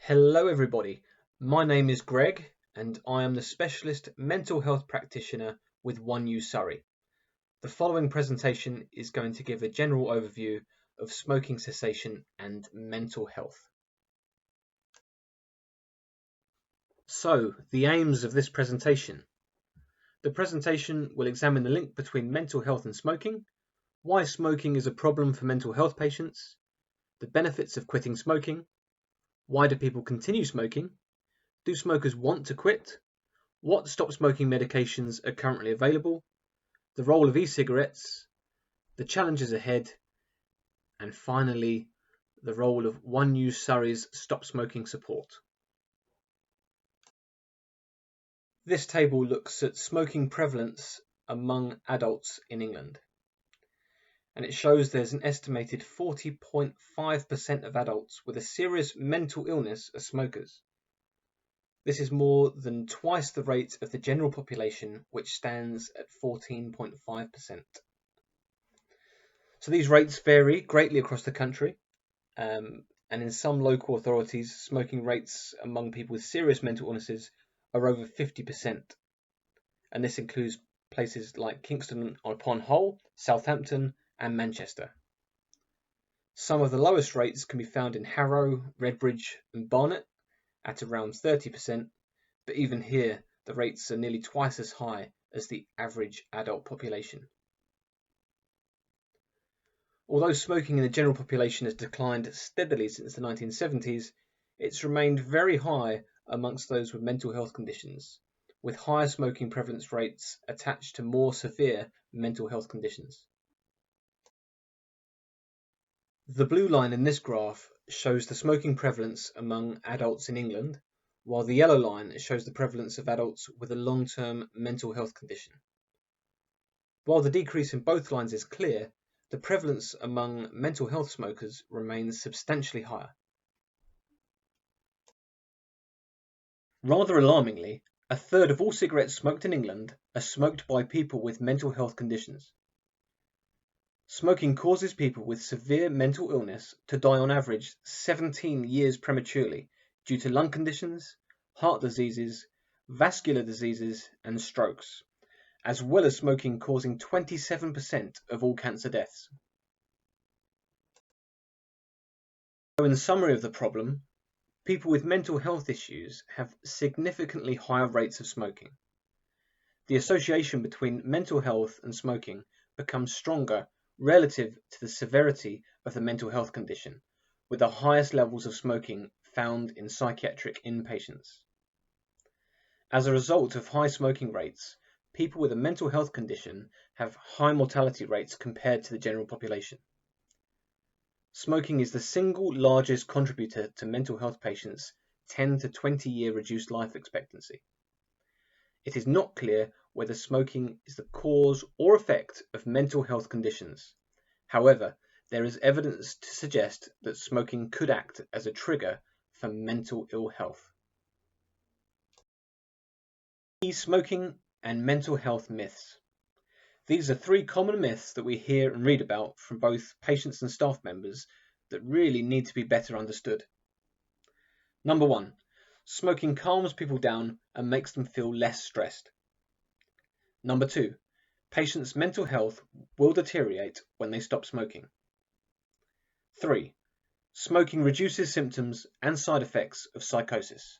Hello everybody, my name is Greg and I am the Specialist Mental Health Practitioner with One You Surrey. The following presentation is going to give a general overview of smoking cessation and mental health. So, the aims of this presentation. The presentation will examine the link between mental health and smoking, why smoking is a problem for mental health patients, the benefits of quitting smoking, why do people continue smoking, do smokers want to quit, what stop smoking medications are currently available, the role of e-cigarettes, the challenges ahead, and finally, the role of One You Surrey's stop smoking support. This table looks at smoking prevalence among adults in England, and it shows there's an estimated 40.5% of adults with a serious mental illness are smokers. This is more than twice the rate of the general population, which stands at 14.5%. So these rates vary greatly across the country, and in some local authorities, smoking rates among people with serious mental illnesses are over 50%. And this includes places like Kingston upon Hull, Southampton, and Manchester. Some of the lowest rates can be found in Harrow, Redbridge, and Barnet at around 30%, but even here, the rates are nearly twice as high as the average adult population. Although smoking in the general population has declined steadily since the 1970s, it's remained very high amongst those with mental health conditions, with higher smoking prevalence rates attached to more severe mental health conditions. The blue line in this graph shows the smoking prevalence among adults in England, while the yellow line shows the prevalence of adults with a long-term mental health condition. While the decrease in both lines is clear, the prevalence among mental health smokers remains substantially higher. Rather alarmingly, a third of all cigarettes smoked in England are smoked by people with mental health conditions. Smoking causes people with severe mental illness to die on average 17 years prematurely due to lung conditions, heart diseases, vascular diseases, and strokes, as well as smoking causing 27% of all cancer deaths. So in summary of the problem, people with mental health issues have significantly higher rates of smoking. The association between mental health and smoking becomes stronger relative to the severity of the mental health condition, with the highest levels of smoking found in psychiatric inpatients. As a result of high smoking rates, people with a mental health condition have high mortality rates compared to the general population. Smoking is the single largest contributor to mental health patients' 10 to 20 year reduced life expectancy. It is not clear whether smoking is the cause or effect of mental health conditions. However, there is evidence to suggest that smoking could act as a trigger for mental ill health. Smoking and mental health myths. These are three common myths that we hear and read about from both patients and staff members that really need to be better understood. Number 1. Smoking calms people down and makes them feel less stressed. Number 2. Patients' mental health will deteriorate when they stop smoking. 3. Smoking reduces symptoms and side effects of psychosis.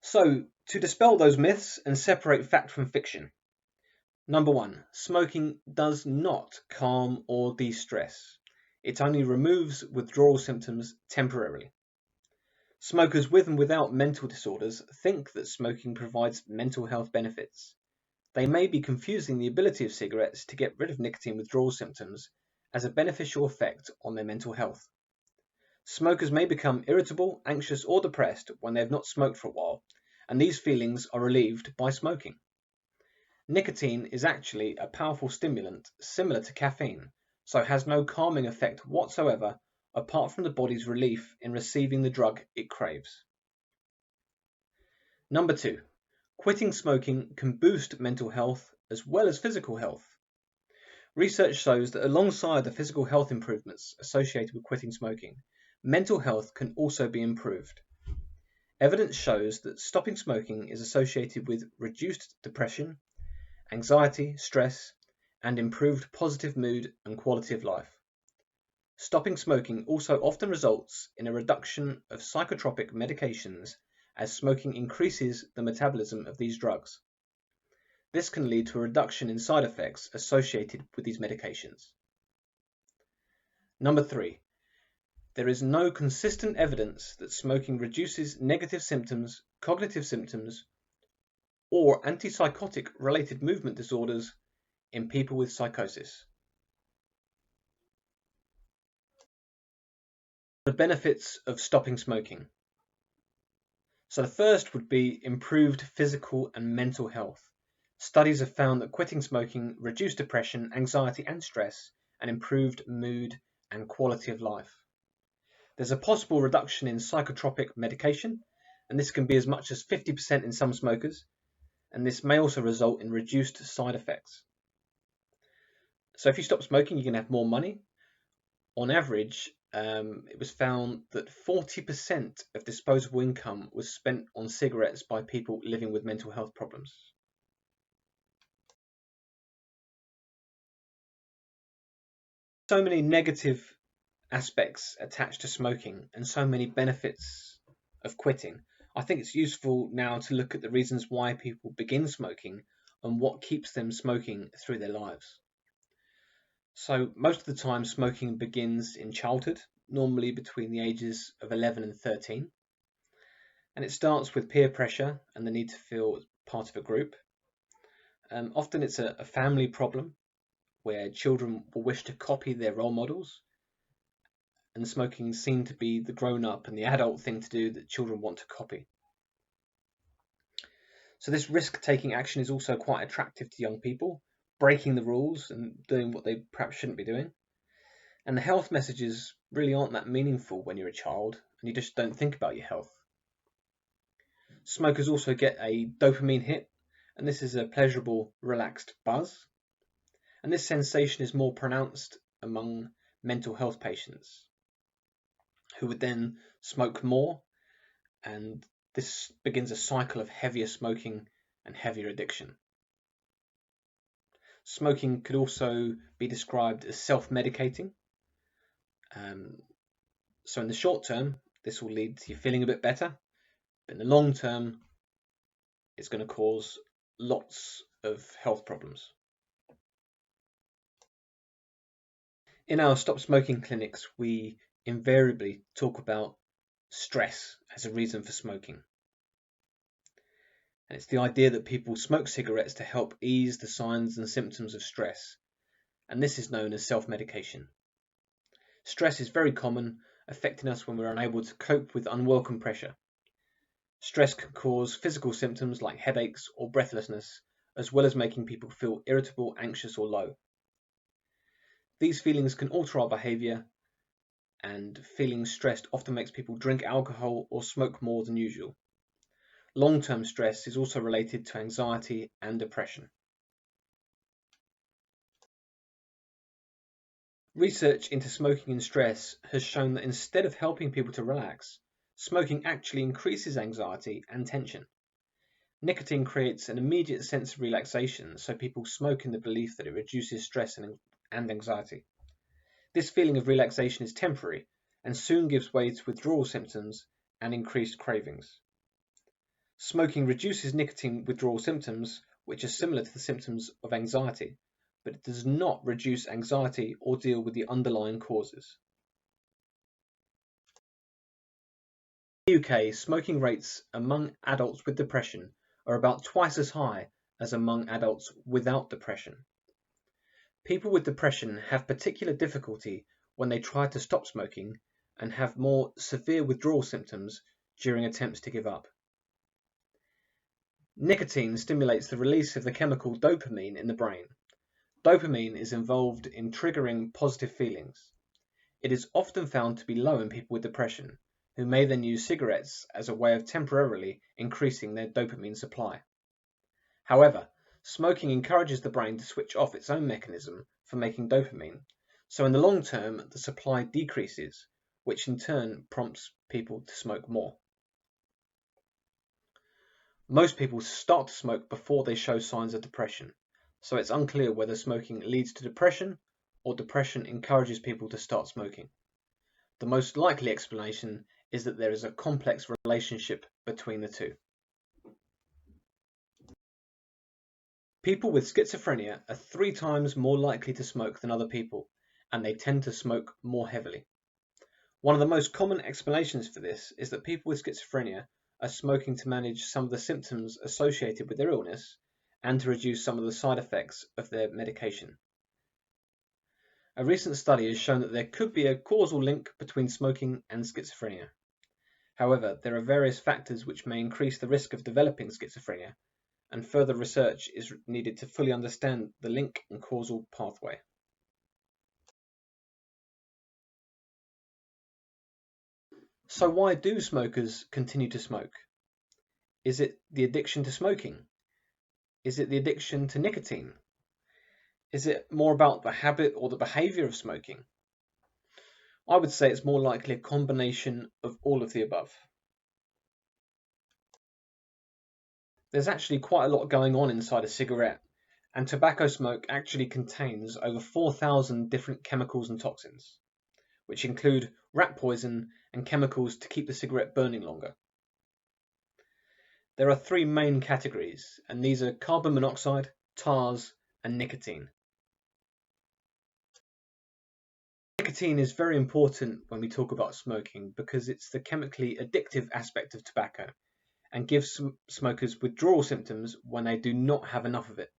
So, to dispel those myths and separate fact from fiction. Number 1. Smoking does not calm or de-stress. It only removes withdrawal symptoms temporarily. Smokers with and without mental disorders think that smoking provides mental health benefits. They may be confusing the ability of cigarettes to get rid of nicotine withdrawal symptoms as a beneficial effect on their mental health. Smokers may become irritable, anxious, or depressed when they have not smoked for a while, and these feelings are relieved by smoking. Nicotine is actually a powerful stimulant similar to caffeine, so has no calming effect whatsoever apart from the body's relief in receiving the drug it craves. Number 2. Quitting smoking can boost mental health as well as physical health. Research shows that alongside the physical health improvements associated with quitting smoking, mental health can also be improved. Evidence shows that stopping smoking is associated with reduced depression, anxiety, stress, and improved positive mood and quality of life. Stopping smoking also often results in a reduction of psychotropic medications as smoking increases the metabolism of these drugs. This can lead to a reduction in side effects associated with these medications. Number 3. There is no consistent evidence that smoking reduces negative symptoms, cognitive symptoms, or antipsychotic related movement disorders in people with psychosis. The benefits of stopping smoking. So the first would be improved physical and mental health. Studies have found that quitting smoking reduced depression, anxiety and stress, and improved mood and quality of life. There's a possible reduction in psychotropic medication, and this can be as much as 50% in some smokers, and this may also result in reduced side effects. So if you stop smoking, you're going to have more money. On average, it was found that 40% of disposable income was spent on cigarettes by people living with mental health problems. So many negative aspects attached to smoking and so many benefits of quitting. I think it's useful now to look at the reasons why people begin smoking and what keeps them smoking through their lives. So most of the time smoking begins in childhood, normally between the ages of 11 and 13. And it starts with peer pressure and the need to feel part of a group. Often it's a family problem where children will wish to copy their role models, and smoking is seen to be the grown-up and the adult thing to do that children want to copy. So this risk-taking action is also quite attractive to young people, breaking the rules and doing what they perhaps shouldn't be doing. And the health messages really aren't that meaningful when you're a child and you just don't think about your health. Smokers also get a dopamine hit, and this is a pleasurable, relaxed buzz. And this sensation is more pronounced among mental health patients who would then smoke more, and this begins a cycle of heavier smoking and heavier addiction. Smoking could also be described as self-medicating. So in the short term, this will lead to you feeling a bit better, but in the long term, it's going to cause lots of health problems. In our stop smoking clinics, we invariably talk about stress as a reason for smoking. And it's the idea that people smoke cigarettes to help ease the signs and symptoms of stress. And this is known as self-medication. Stress is very common, affecting us when we're unable to cope with unwelcome pressure. Stress can cause physical symptoms like headaches or breathlessness, as well as making people feel irritable, anxious, or low. These feelings can alter our behavior, and feeling stressed often makes people drink alcohol or smoke more than usual. Long-term stress is also related to anxiety and depression. Research into smoking and stress has shown that instead of helping people to relax, smoking actually increases anxiety and tension. Nicotine creates an immediate sense of relaxation, so people smoke in the belief that it reduces stress and anxiety. This feeling of relaxation is temporary and soon gives way to withdrawal symptoms and increased cravings. Smoking reduces nicotine withdrawal symptoms, which are similar to the symptoms of anxiety, but it does not reduce anxiety or deal with the underlying causes. In the UK, smoking rates among adults with depression are about twice as high as among adults without depression. People with depression have particular difficulty when they try to stop smoking and have more severe withdrawal symptoms during attempts to give up. Nicotine stimulates the release of the chemical dopamine in the brain. Dopamine is involved in triggering positive feelings. It is often found to be low in people with depression, who may then use cigarettes as a way of temporarily increasing their dopamine supply. However, Smoking encourages the brain to switch off its own mechanism for making dopamine, so in the long term the supply decreases, which in turn prompts people to smoke more. Most people start to smoke before they show signs of depression, so it's unclear whether smoking leads to depression or depression encourages people to start smoking. The most likely explanation is that there is a complex relationship between the two. People with schizophrenia are 3 times more likely to smoke than other people, and they tend to smoke more heavily. One of the most common explanations for this is that people with schizophrenia are smoking to manage some of the symptoms associated with their illness and to reduce some of the side effects of their medication. A recent study has shown that there could be a causal link between smoking and schizophrenia. However, there are various factors which may increase the risk of developing schizophrenia, and further research is needed to fully understand the link and causal pathway. So why do smokers continue to smoke? Is it the addiction to smoking? Is it the addiction to nicotine? Is it more about the habit or the behavior of smoking? I would say it's more likely a combination of all of the above. There's actually quite a lot going on inside a cigarette, and tobacco smoke actually contains over 4,000 different chemicals and toxins, which include rat poison and chemicals to keep the cigarette burning longer. There are 3 main categories, and these are carbon monoxide, tars, and nicotine. Nicotine is very important when we talk about smoking because it's the chemically addictive aspect of tobacco and gives smokers withdrawal symptoms when they do not have enough of it.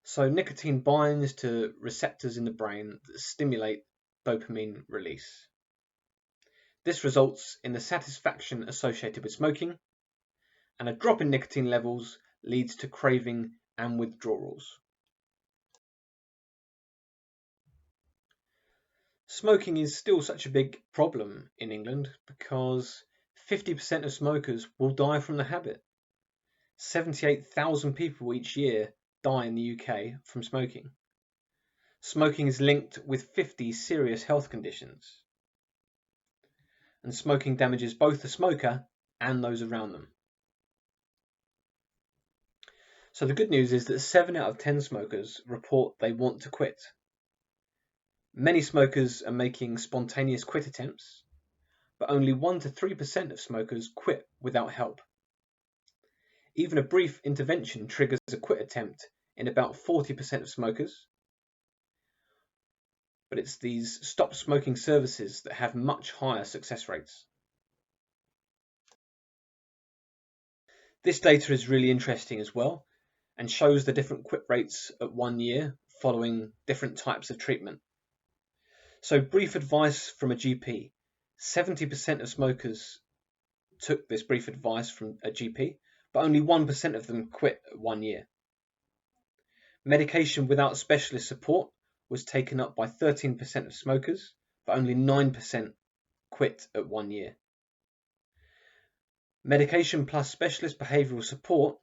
So nicotine binds to receptors in the brain that stimulate dopamine release. This results in the satisfaction associated with smoking, and a drop in nicotine levels leads to craving and withdrawals. Smoking is still such a big problem in England because 50% of smokers will die from the habit. 78,000 people each year die in the UK from smoking. Smoking is linked with 50 serious health conditions. And smoking damages both the smoker and those around them. So the good news is that 7 out of 10 smokers report they want to quit. Many smokers are making spontaneous quit attempts, but only 1 to 3% of smokers quit without help. Even a brief intervention triggers a quit attempt in about 40% of smokers, but it's these stop smoking services that have much higher success rates. This data is really interesting as well and shows the different quit rates at 1 year following different types of treatment. So brief advice from a GP. 70% of smokers took this brief advice from a GP, but only 1% of them quit at 1 year. Medication without specialist support was taken up by 13% of smokers, but only 9% quit at 1 year. Medication plus specialist behavioural support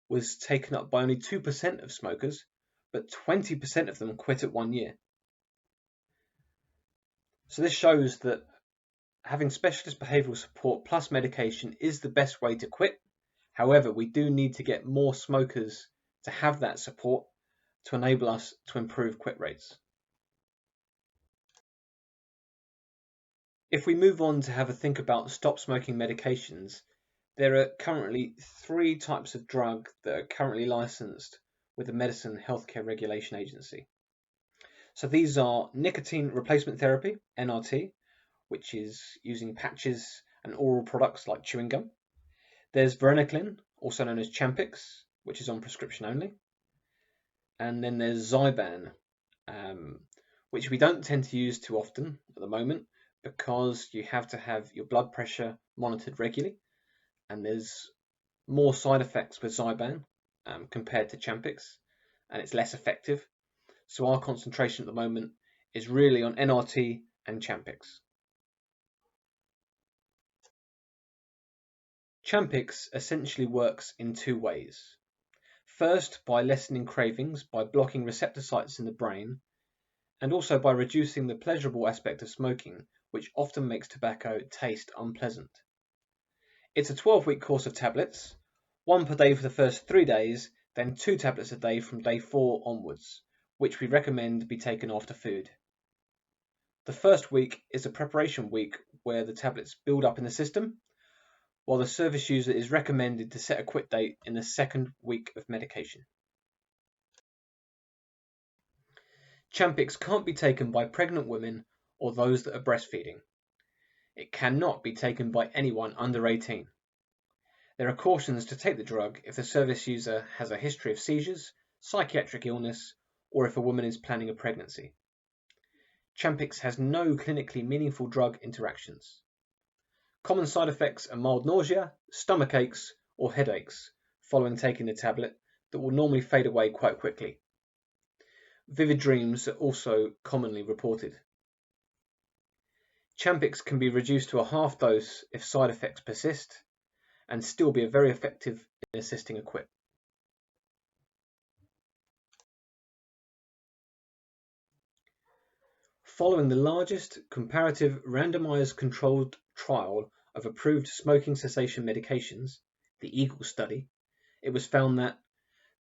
was taken up by only 2% of smokers, but 20% of them quit at 1 year. So this shows that having specialist behavioural support plus medication is the best way to quit. However, we do need to get more smokers to have that support to enable us to improve quit rates. If we move on to have a think about stop smoking medications, there are currently 3 types of drug that are currently licensed with the Medicine Healthcare Regulation Agency. So these are nicotine replacement therapy, NRT, which is using patches and oral products like chewing gum. There's varenicline, also known as Champix, which is on prescription only. And then there's Zyban, which we don't tend to use too often at the moment because you have to have your blood pressure monitored regularly, and there's more side effects with Zyban compared to Champix, and it's less effective. So our concentration at the moment is really on NRT and Champix. Champix essentially works in two ways. First, by lessening cravings by blocking receptor sites in the brain, and also by reducing the pleasurable aspect of smoking, which often makes tobacco taste unpleasant. It's a 12-week course of tablets, 1 per day for the first 3 days, then 2 tablets a day from day 4 onwards, which we recommend be taken after food. The first week is a preparation week where the tablets build up in the system, while the service user is recommended to set a quit date in the second week of medication. Champix can't be taken by pregnant women or those that are breastfeeding. It cannot be taken by anyone under 18. There are cautions to take the drug if the service user has a history of seizures, psychiatric illness, or if a woman is planning a pregnancy. Champix has no clinically meaningful drug interactions. Common side effects are mild nausea, stomach aches, or headaches following taking the tablet that will normally fade away quite quickly. Vivid dreams are also commonly reported. Champix can be reduced to a half dose if side effects persist, and still be very effective in assisting a quit. Following the largest comparative randomized controlled trial of approved smoking cessation medications, the E-CIGS study, it was found that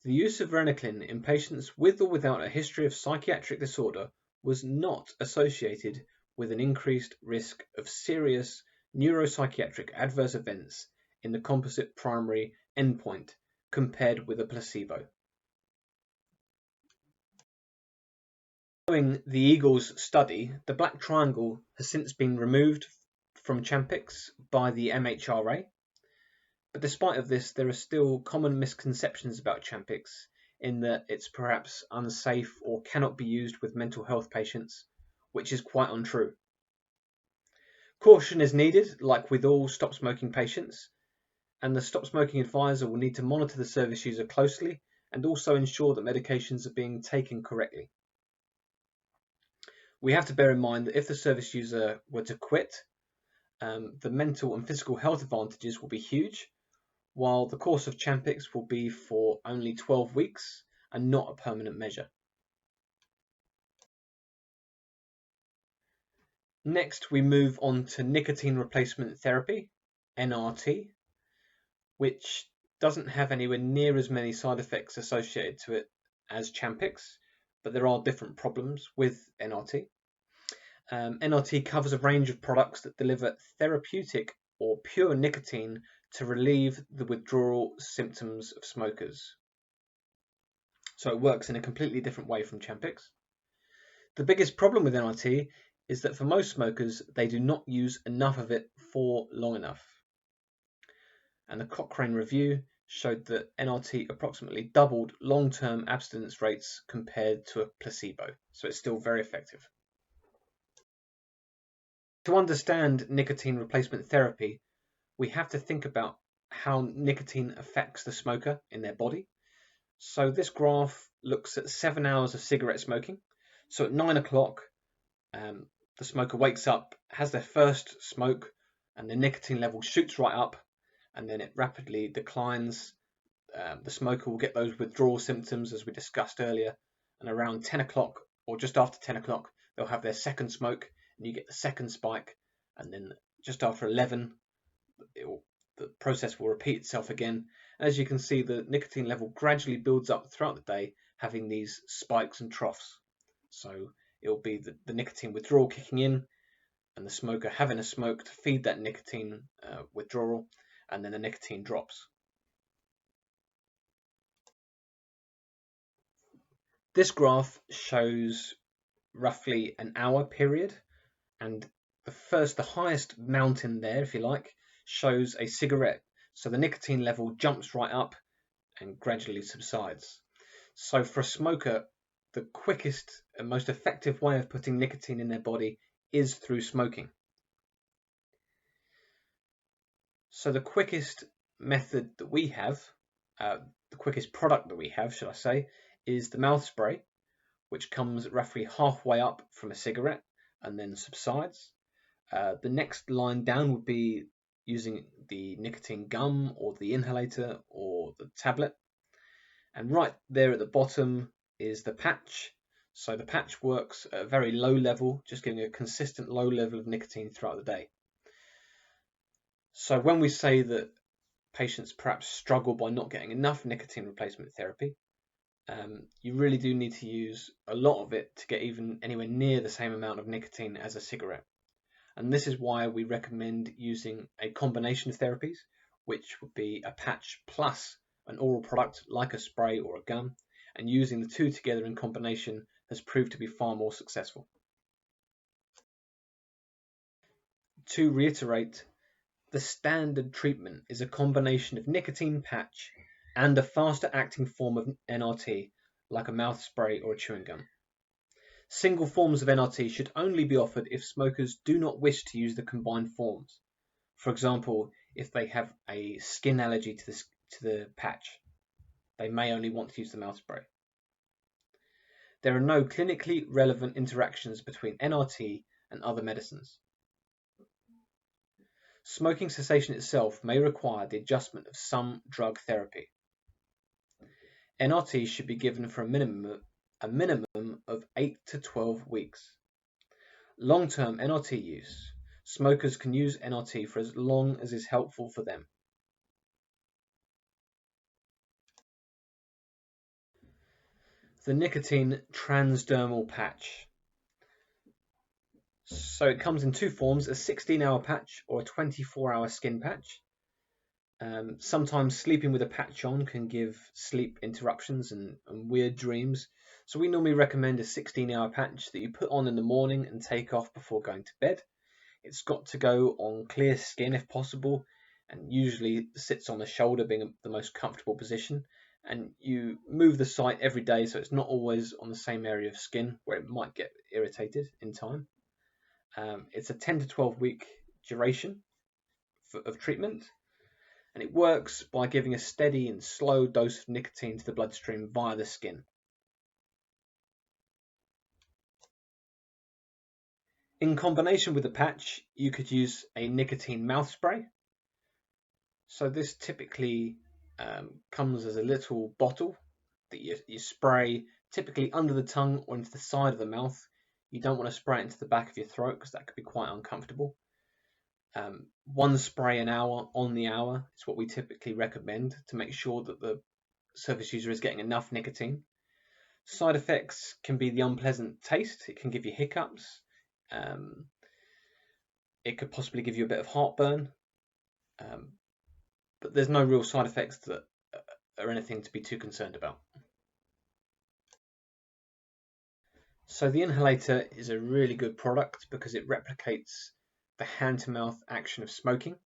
the use of varenicline in patients with or without a history of psychiatric disorder was not associated with an increased risk of serious neuropsychiatric adverse events in the composite primary endpoint compared with a placebo. Following the E-CIGS study, the black triangle has since been removed from Champix by the MHRA, but despite of this, there are still common misconceptions about Champix in that it's perhaps unsafe or cannot be used with mental health patients, which is quite untrue. Caution is needed, like with all stop smoking patients, and the stop smoking advisor will need to monitor the service user closely and also ensure that medications are being taken correctly. We have to bear in mind that if the service user were to quit, the mental and physical health advantages will be huge, while the course of Champix will be for only 12 weeks and not a permanent measure. Next, we move on to nicotine replacement therapy, NRT, which doesn't have anywhere near as many side effects associated to it as Champix, but there are different problems with NRT. NRT covers a range of products that deliver therapeutic or pure nicotine to relieve the withdrawal symptoms of smokers. So it works in a completely different way from Champix. The biggest problem with NRT is that for most smokers, they do not use enough of it for long enough. And the Cochrane review showed that NRT approximately doubled long-term abstinence rates compared to a placebo. So it's still very effective. To understand nicotine replacement therapy, we have to think about how nicotine affects the smoker in their body. So this graph looks at 7 hours of cigarette smoking. So at 9 o'clock, the smoker wakes up, has their first smoke, and the nicotine level shoots right up, and then it rapidly declines. The smoker will get those withdrawal symptoms as we discussed earlier, and around 10 o'clock or just after 10 o'clock, they'll have their second smoke, and you get the second spike, and then just after 11, the process will repeat itself again. As you can see, the nicotine level gradually builds up throughout the day, having these spikes and troughs. So it'll be the nicotine withdrawal kicking in, and the smoker having a smoke to feed that nicotine withdrawal, and then the nicotine drops. This graph shows roughly an hour period, and the highest mountain there, if you like, shows a cigarette. So the nicotine level jumps right up and gradually subsides. So for a smoker, the quickest and most effective way of putting nicotine in their body is through smoking. So the quickest method that we have, the quickest product that we have, should I say, is the mouth spray, which comes roughly halfway up from a cigarette and then subsides. The next line down would be using the nicotine gum or the inhalator or the tablet. And right there at the bottom is the patch. So the patch works at a very low level, just giving a consistent low level of nicotine throughout the day. So when we say that patients perhaps struggle by not getting enough nicotine replacement therapy, you really do need to use a lot of it to get even anywhere near the same amount of nicotine as a cigarette. And this is why we recommend using a combination of therapies, which would be a patch plus an oral product like a spray or a gum, and using the two together in combination has proved to be far more successful. To reiterate, the standard treatment is a combination of nicotine patch and a faster acting form of NRT, like a mouth spray or a chewing gum. Single forms of NRT should only be offered if smokers do not wish to use the combined forms. For example, if they have a skin allergy to the patch, they may only want to use the mouth spray. There are no clinically relevant interactions between NRT and other medicines. Smoking cessation itself may require the adjustment of some drug therapy. NRT should be given for a minimum of 8 to 12 weeks. Long-term NRT use. Smokers can use NRT for as long as is helpful for them. The nicotine transdermal patch. So it comes in two forms, a 16-hour patch or a 24-hour skin patch. Sometimes sleeping with a patch on can give sleep interruptions and weird dreams. So we normally recommend a 16-hour patch that you put on in the morning and take off before going to bed. It's got to go on clear skin if possible, and usually sits on the shoulder being the most comfortable position. And you move the site every day, so it's not always on the same area of skin where it might get irritated in time. It's a 10 to 12 week duration of treatment, and it works by giving a steady and slow dose of nicotine to the bloodstream via the skin. In combination with the patch, you could use a nicotine mouth spray. So this typically comes as a little bottle that you spray typically under the tongue or into the side of the mouth. You don't want to spray it into the back of your throat because that could be quite uncomfortable. One spray an hour on the hour is what we typically recommend to make sure that the service user is getting enough nicotine. Side effects can be the unpleasant taste. It can give you hiccups. It could possibly give you a bit of heartburn. But there's no real side effects that are anything to be too concerned about. So the inhalator is a really good product because it replicates the hand-to-mouth action of smoking.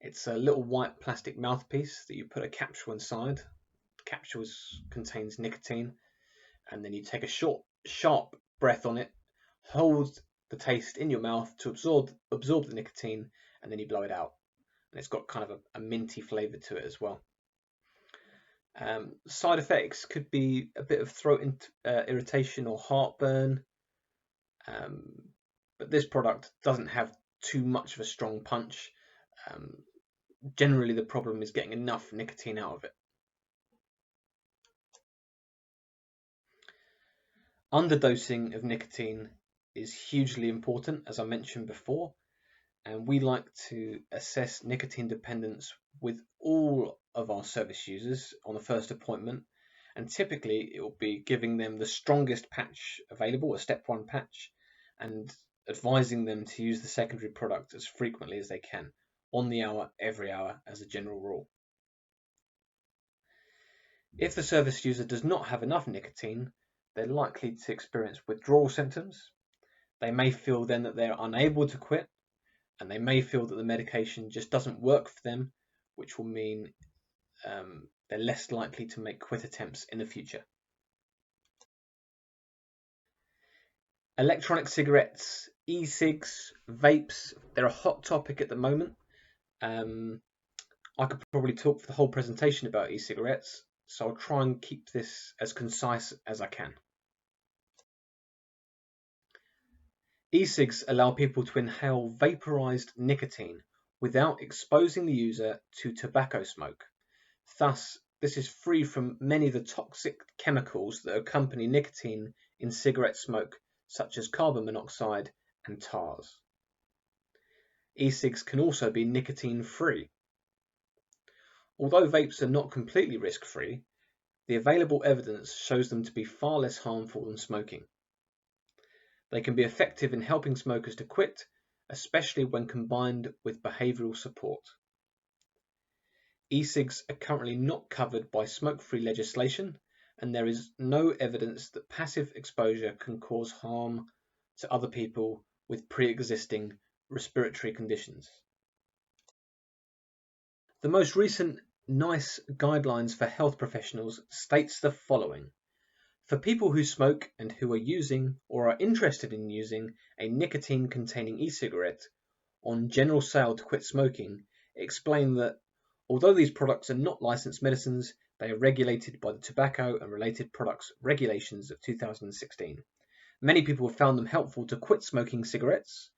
It's a little white plastic mouthpiece that you put a capsule inside. The capsule contains nicotine, and then you take a short, sharp breath on it, hold the taste in your mouth to absorb the nicotine, and then you blow it out. And it's got kind of a minty flavour to it as well. Side effects could be a bit of throat irritation or heartburn, but this product doesn't have too much of a strong punch. Generally, the problem is getting enough nicotine out of it. Underdosing of nicotine is hugely important, as I mentioned before, and we like to assess nicotine dependence with all of our service users on the first appointment, and typically it will be giving them the strongest patch available, a step 1 patch, and advising them to use the secondary product as frequently as they can, on the hour, every hour, as a general rule. If the service user does not have enough nicotine, they're likely to experience withdrawal symptoms. They may feel then that they're unable to quit, and they may feel that the medication just doesn't work for them, which will mean they're less likely to make quit attempts in the future. Electronic cigarettes, e-cigs, vapes, they're a hot topic at the moment. I could probably talk for the whole presentation about e-cigarettes, so I'll try and keep this as concise as I can. E-cigs allow people to inhale vaporized nicotine without exposing the user to tobacco smoke. Thus, this is free from many of the toxic chemicals that accompany nicotine in cigarette smoke, such as carbon monoxide and tars. E-cigs can also be nicotine-free. Although vapes are not completely risk-free, the available evidence shows them to be far less harmful than smoking. They can be effective in helping smokers to quit, especially when combined with behavioural support. E-cigs are currently not covered by smoke-free legislation, and there is no evidence that passive exposure can cause harm to other people with pre-existing respiratory conditions. The most recent NICE guidelines for health professionals states the following. For people who smoke and who are using or are interested in using a nicotine-containing e-cigarette on general sale to quit smoking, explain that although these products are not licensed medicines, they are regulated by the Tobacco and Related Products Regulations of 2016. Many people have found them helpful to quit smoking cigarettes.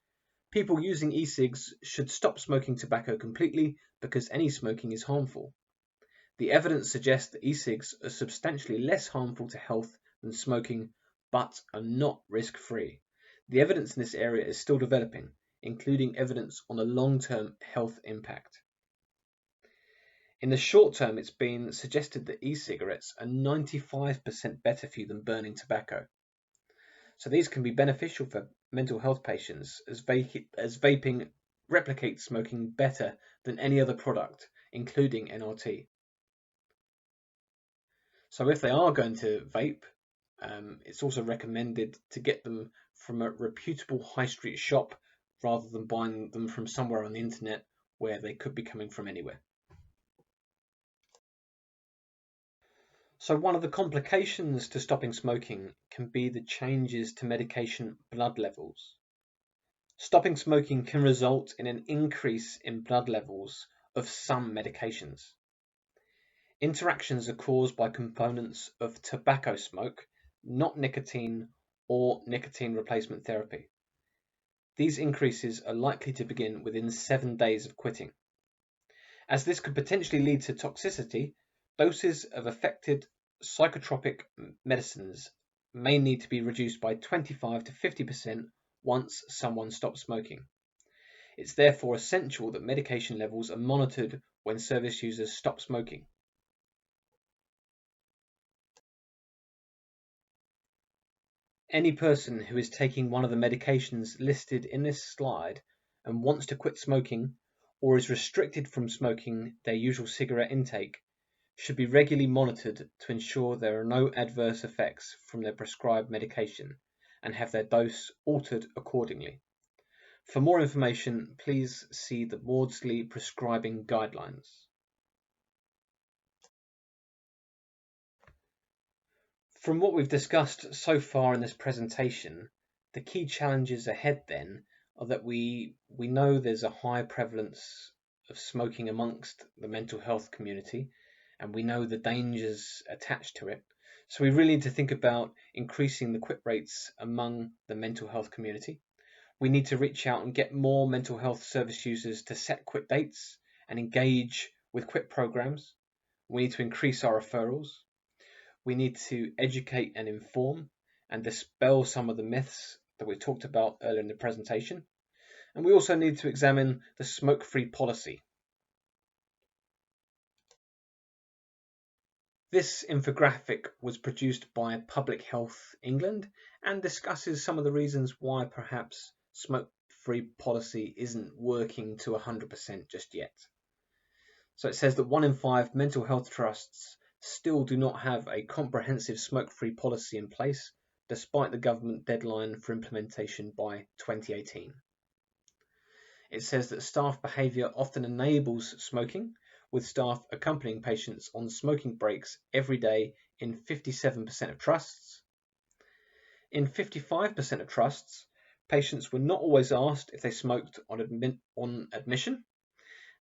People using e-cigs should stop smoking tobacco completely because any smoking is harmful. The evidence suggests that e-cigs are substantially less harmful to health than smoking, but are not risk-free. The evidence in this area is still developing, including evidence on the long-term health impact. In the short term, it's been suggested that e-cigarettes are 95% better for you than burning tobacco. So these can be beneficial for mental health patients as vaping replicates smoking better than any other product, including NRT. So if they are going to vape, it's also recommended to get them from a reputable high street shop rather than buying them from somewhere on the internet where they could be coming from anywhere. So one of the complications to stopping smoking can be the changes to medication blood levels. Stopping smoking can result in an increase in blood levels of some medications. Interactions are caused by components of tobacco smoke, not nicotine or nicotine replacement therapy. These increases are likely to begin within 7 days of quitting. As this could potentially lead to toxicity, doses of affected psychotropic medicines may need to be reduced by 25 to 50% once someone stops smoking. It's therefore essential that medication levels are monitored when service users stop smoking. Any person who is taking one of the medications listed in this slide and wants to quit smoking or is restricted from smoking their usual cigarette intake should be regularly monitored to ensure there are no adverse effects from their prescribed medication and have their dose altered accordingly. For more information, please see the Maudsley Prescribing Guidelines. From what we've discussed so far in this presentation, the key challenges ahead then are that we know there's a high prevalence of smoking amongst the mental health community, and we know the dangers attached to it. So we really need to think about increasing the quit rates among the mental health community. We need to reach out and get more mental health service users to set quit dates and engage with quit programs. We need to increase our referrals. We need to educate and inform and dispel some of the myths that we talked about earlier in the presentation. And we also need to examine the smoke-free policy. This infographic was produced by Public Health England and discusses some of the reasons why perhaps smoke-free policy isn't working to 100% just yet. So it says that 1 in 5 mental health trusts still do not have a comprehensive smoke-free policy in place, despite the government deadline for implementation by 2018. It says that staff behaviour often enables smoking, with staff accompanying patients on smoking breaks every day in 57% of trusts. In 55% of trusts, patients were not always asked if they smoked on admission,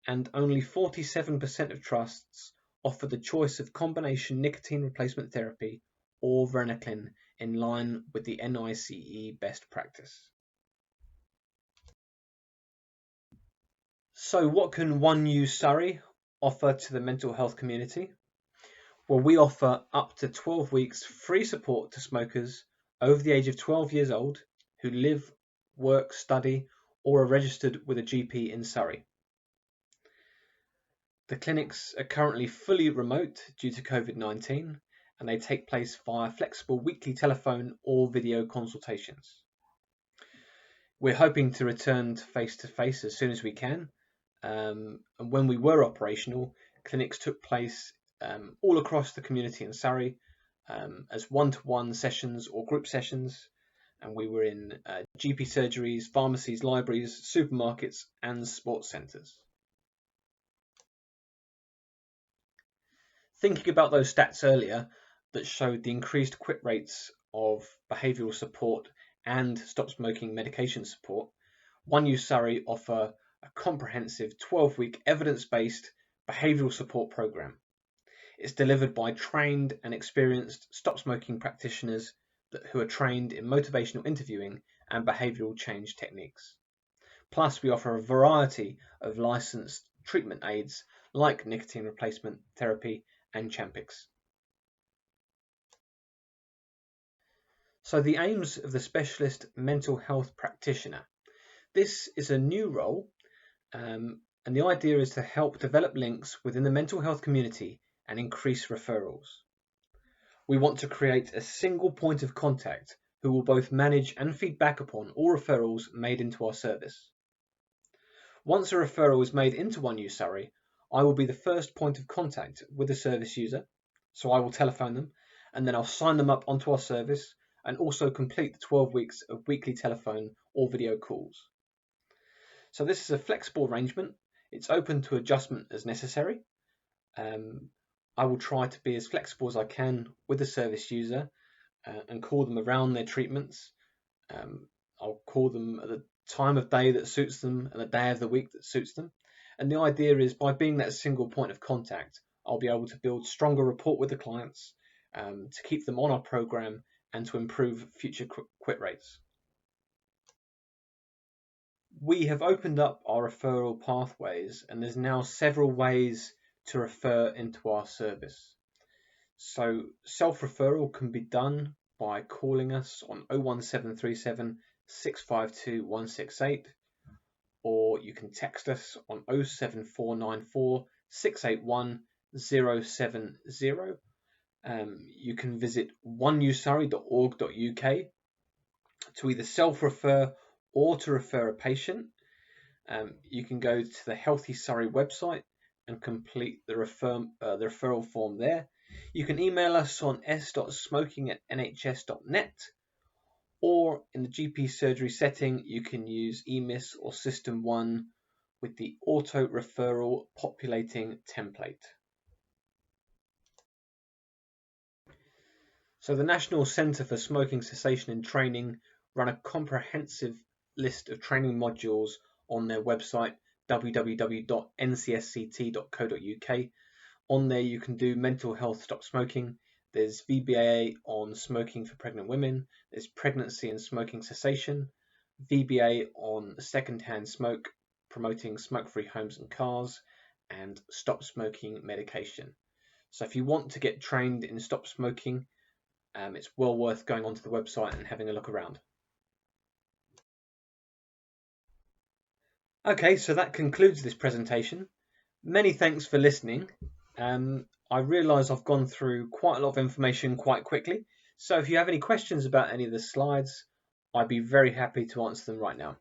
and only 47% of trusts offer the choice of combination nicotine replacement therapy or varenicline in line with the NICE best practice. So what can One You Surrey offer to the mental health community? Well, we offer up to 12 weeks free support to smokers over the age of 12 years old who live, work, study, or are registered with a GP in Surrey. The clinics are currently fully remote due to COVID-19, and they take place via flexible weekly telephone or video consultations. We're hoping to return to face-to-face as soon as we can. And when we were operational, clinics took place all across the community in Surrey as one-to-one sessions or group sessions. And we were in GP surgeries, pharmacies, libraries, supermarkets, and sports centres. Thinking about those stats earlier that showed the increased quit rates of behavioural support and stop smoking medication support, One You Surrey offer a comprehensive 12-week evidence-based behavioural support program. It's delivered by trained and experienced stop smoking practitioners who are trained in motivational interviewing and behavioural change techniques. Plus, we offer a variety of licensed treatment aids like nicotine replacement therapy and Champix. So the aims of the specialist mental health practitioner. This is a new role, and the idea is to help develop links within the mental health community and increase referrals. We want to create a single point of contact who will both manage and feed back upon all referrals made into our service. Once a referral is made into One You Surrey, I will be the first point of contact with the service user, so I will telephone them, and then I'll sign them up onto our service and also complete the 12 weeks of weekly telephone or video calls. So this is a flexible arrangement. It's open to adjustment as necessary. I will try to be as flexible as I can with the service user and call them around their treatments. I'll call them at the time of day that suits them and the day of the week that suits them. And the idea is by being that single point of contact, I'll be able to build stronger rapport with the clients, to keep them on our program and to improve future quit rates. We have opened up our referral pathways and there's now several ways to refer into our service. So self-referral can be done by calling us on 01737 652 168, or you can text us on 07494 681 070. You can visit oneyousurrey.org.uk to either self-refer or to refer a patient. You can go to the Healthy Surrey website and complete the referral form there. You can email us on s.smoking@nhs.net, or in the GP surgery setting, you can use EMIS or System 1 with the auto referral populating template. So the National Centre for Smoking Cessation and Training run a comprehensive list of training modules on their website www.ncsct.co.uk. On there you can do mental health stop smoking. There's VBA on smoking for pregnant women. There's pregnancy and smoking cessation. VBA on second-hand smoke, promoting smoke-free homes and cars, and stop smoking medication. So if you want to get trained in stop smoking, it's well worth going onto the website and having a look around. Okay, so that concludes this presentation. Many thanks for listening. I realise I've gone through quite a lot of information quite quickly, so if you have any questions about any of the slides, I'd be very happy to answer them right now.